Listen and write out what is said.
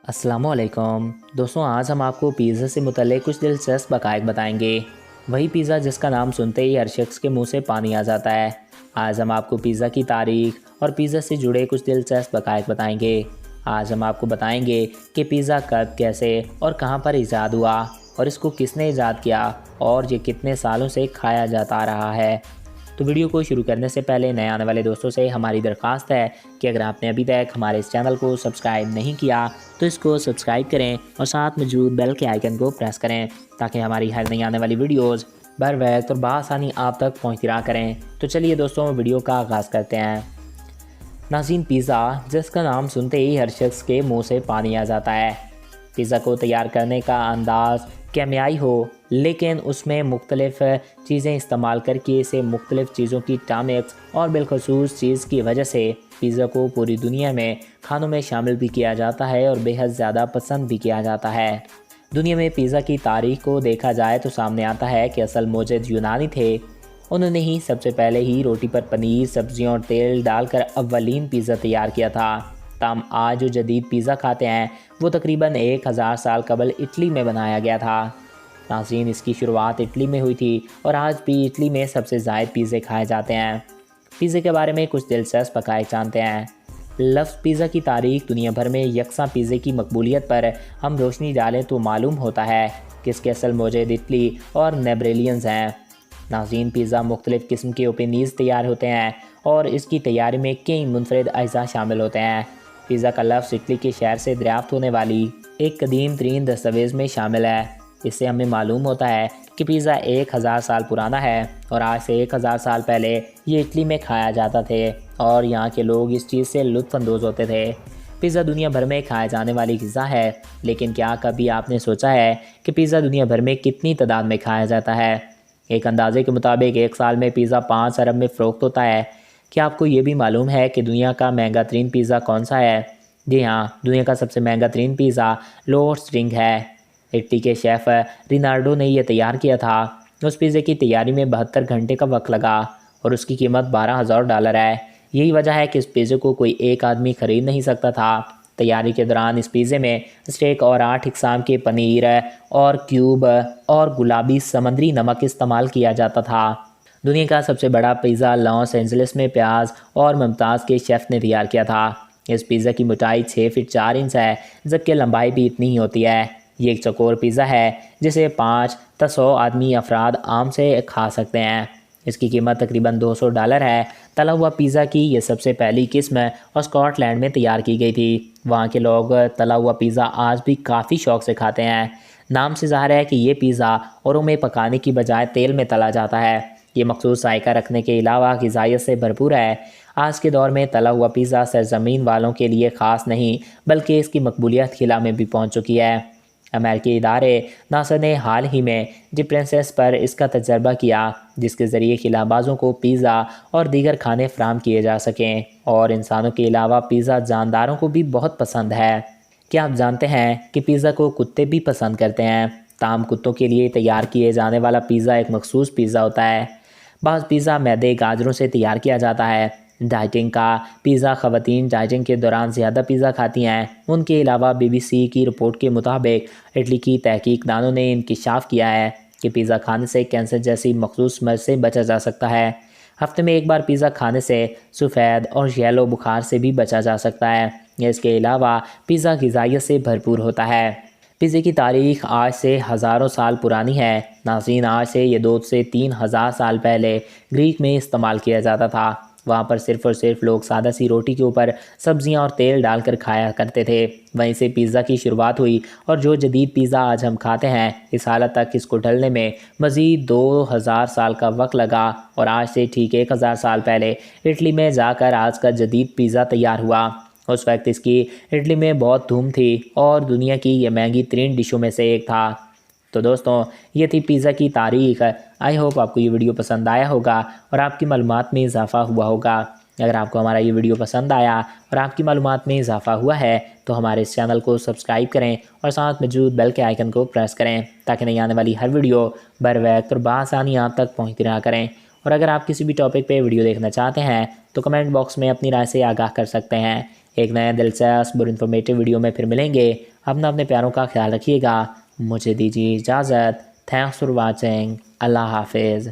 अस्सलामुअलैकुम दोस्तों, आज हम आपको पिज़्ज़ा से मुतल्लिक़ कुछ दिलचस्प हक़ाइक़ बताएंगे। वही पिज़्ज़ा जिसका नाम सुनते ही हर शख्स के मुंह से पानी आ जाता है। आज हम आपको पिज़्ज़ा की तारीख़ और पिज़्ज़ा से जुड़े कुछ दिलचस्प हक़ाइक़ बताएंगे। आज हम आपको बताएंगे कि पिज़्ज़ा कब, कैसे और कहां पर ईजाद हुआ और इसको किसने ईजाद किया और ये कितने सालों से खाया जाता आ रहा है। तो वीडियो को शुरू करने से पहले नए आने वाले दोस्तों से हमारी दरख्वास्त है कि अगर आपने अभी तक हमारे इस चैनल को सब्सक्राइब नहीं किया तो इसको सब्सक्राइब करें और साथ मौजूद बेल के आइकन को प्रेस करें ताकि हमारी हर नई आने वाली वीडियोज़ बर वक्त और बआसानी आप तक पहुँचती रहा करें। तो चलिए दोस्तों, वीडियो का आगाज़ करते हैं। नाज़रीन, पिज़्ज़ा जिसका नाम सुनते ही हर शख्स के मुँह से पानी आ जाता है। पिज़्ज़ा को तैयार करने का अंदाज़ केमियाई हो, लेकिन उसमें मुख्तलिफ़ चीज़ें इस्तेमाल करके इसे मुख्तलिफ़ चीज़ों की टामिक्स और बिलखसूस चीज़ की वजह से पिज़्ज़ा को पूरी दुनिया में खानों में शामिल भी किया जाता है और बेहद ज़्यादा पसंद भी किया जाता है। दुनिया में पिज़्ज़ा की तारीख़ को देखा जाए तो सामने आता है कि असल मौजूद यूनानी थे। उन्होंने ही सबसे पहले ही रोटी पर पनीर, सब्जियों और तेल डालकर अव्वलीन पिज़्ज़ा तैयार किया था। तब आज जो जदीद पिज़्ज़ा खाते हैं वो तकरीबन 1000 साल कबल इटली में बनाया गया था। नाज़रीन, इसकी शुरुआत इटली में हुई थी और आज भी इटली में सबसे ज़ायद पिज़्ज़े खाए जाते हैं। पिज़्ज़े के बारे में कुछ दिलचस्प हक़ाइक़ जानते हैं। लफ्ज़ पिज़्ज़ा की तारीख़ दुनिया भर में यकसा पिज़्ज़े की मकबूलियत पर हम रोशनी डालें तो मालूम होता है कि इसके असल मौजूद इटली और नेब्रेलियंस हैं। नाज़रीन, पिज़्ज़ा मुख्तलिफ़ किस्म के ओपेनीज़ तैयार होते हैं और इसकी तैयारी में कई मुनफरद अज्जा शामिल होते हैं। पिज़्ज़ा का लफ्ज़ इटली के शहर से दरियाफ़्त होने वाली एक कदीम तरीन दस्तावेज़ में शामिल है। इससे हमें मालूम होता है कि पिज़्ज़ा 1000 साल पुराना है और आज से 1000 साल पहले ये इटली में खाया जाता थे और यहाँ के लोग इस चीज़ से लुत्फ़अंदोज़ होते थे। पिज़्ज़ा दुनिया भर में खाए जाने वाली ग़िज़ा है, लेकिन क्या कभी आपने सोचा है कि पिज़्ज़ा दुनिया भर में कितनी तादाद में खाया जाता है? एक अंदाज़े के मुताबिक एक साल में पिज़्ज़ा 5 अरब में फ़रोख्त होता है। क्या आपको ये भी मालूम है कि दुनिया का महंगा तरीन पिज़्ज़ा कौन सा है? जी हाँ, दुनिया का सबसे महंगा तरीन पिज़्ज़ा लॉर्ड स्ट्रिंग है। इटली के शेफ़ रिनार्डो ने यह तैयार किया था। उस पिज़्ज़े की तैयारी में 72 घंटे का वक्त लगा और उसकी कीमत $12,000 है। यही वजह है कि इस पिज़्ज़े को कोई एक आदमी ख़रीद नहीं सकता था। तैयारी के दौरान इस पिज़्ज़े में स्टेक और 8 इक़साम के पनीर और क्यूब और गुलाबी समंदरी नमक इस्तेमाल किया जाता था। दुनिया का सबसे बड़ा पिज़्ज़ा लॉस एंजलिस में प्याज और मुमताज़ के शेफ़ ने तैयार किया था। इस पिज़्ज़ा की मोटाई 6 फीट 4 इंच है, जबकि लंबाई भी इतनी ही होती है। ये एक चौकोर पिज़्ज़ा है जिसे 5 से 100 आदमी अफराद आम से खा सकते हैं। इसकी कीमत तकरीबन $200 है। तला हुआ पिज़्ज़ा की यह सबसे पहली किस्म और स्कॉटलैंड में तैयार की गई थी। वहाँ के लोग तला हुआ पिज़्ज़ा आज भी काफ़ी शौक़ से खाते हैं। नाम से ज़ाहिर है कि ये पिज़्ज़ा औरों में पकाने की बजाय तेल में तला जाता है। ये मखसूस जायका रखने के अलावा ग़िज़ाइयत से भरपूर है। आज के दौर में तला हुआ पिज़्ज़ा सरज़मीन वालों के लिए ख़ास नहीं, बल्कि इसकी मकबूलियत खिला में भी पहुँच चुकी है। अमेरिकी इदारे नासा ने हाल ही में डिप्रेंसेस पर इसका तजर्बा किया, जिसके ज़रिए खिलाबाजों को पिज़्ज़ा और दीगर खाने फराहम किए जा सकें। और इंसानों के अलावा पिज़्ज़ा जानदारों को भी बहुत पसंद है। क्या आप जानते हैं कि पिज़्ज़ा को कुत्ते भी पसंद करते हैं? ताम कुत्तों के लिए तैयार किए जाने वाला पिज़्ज़ा एक मखसूस पिज़्ज़ा होता है। बाज़ पिज़्ज़ा मैदे गाजरों से तैयार किया जाता है। डाइटिंग का पिज़्ज़ा ख़वातीन डाइटिंग के दौरान ज़्यादा पिज़्ज़ा खाती हैं। उनके अलावा BBC की रिपोर्ट के मुताबिक इटली की तहकीकदानों ने इंकिशाफ किया है कि पिज़्ज़ा खाने से कैंसर जैसी मखसूस मर्ज़ से बचा जा सकता है। हफ्ते में एक बार पिज़्ज़ा खाने से सफ़ेद और येलो बुखार से भी बचा जा सकता है। इसके अलावा पिज़्ज़ा ग़िज़ाइयत से भरपूर होता है। पिज़्ज़े की तारीख़ आज से हज़ारों साल पुरानी है। नाज़रीन, आज से ये 2 से 3000 साल पहले ग्रीक में इस्तेमाल किया जाता था। वहाँ पर सिर्फ़ और सिर्फ लोग सादा सी रोटी के ऊपर सब्ज़ियाँ और तेल डालकर खाया करते थे। वहीं से पिज़्ज़ा की शुरुआत हुई और जो जदीद पिज़्ज़ा आज हम खाते हैं, इस हालत तक इसको ढलने में मज़ीद 2000 साल का वक्त लगा और आज से ठीक 1000 साल पहले इटली में जाकर आज का जदीद पिज़्ज़ा तैयार हुआ। उस वक्त इसकी इटली में बहुत धूम थी और दुनिया की ये महंगी तरीन डिशों में से एक था। तो दोस्तों, ये थी पिज़्ज़ा की तारीख़। आई होप आपको ये वीडियो पसंद आया होगा और आपकी मालूमात में इजाफ़ा हुआ होगा। अगर आपको हमारा ये वीडियो पसंद आया और आपकी मालूमात में इजाफ़ा हुआ है तो हमारे इस चैनल को सब्सक्राइब करें और साथ मौजूद बेल के आइकन को प्रेस करें ताकि नई आने वाली हर वीडियो बर वक्त और बआसानी आप तक पहुँचती रहा करें। और अगर आप किसी भी टॉपिक पे वीडियो देखना चाहते हैं तो कमेंट बॉक्स में अपनी राय से आगाह कर सकते हैं। ایک نیا دلچسپ اور انفارمیٹیو ویڈیو میں پھر ملیں گے۔ اپنے پیاروں کا خیال رکھیے گا۔ مجھے دیجیے اجازت۔ Thanks for watching. اللہ حافظ۔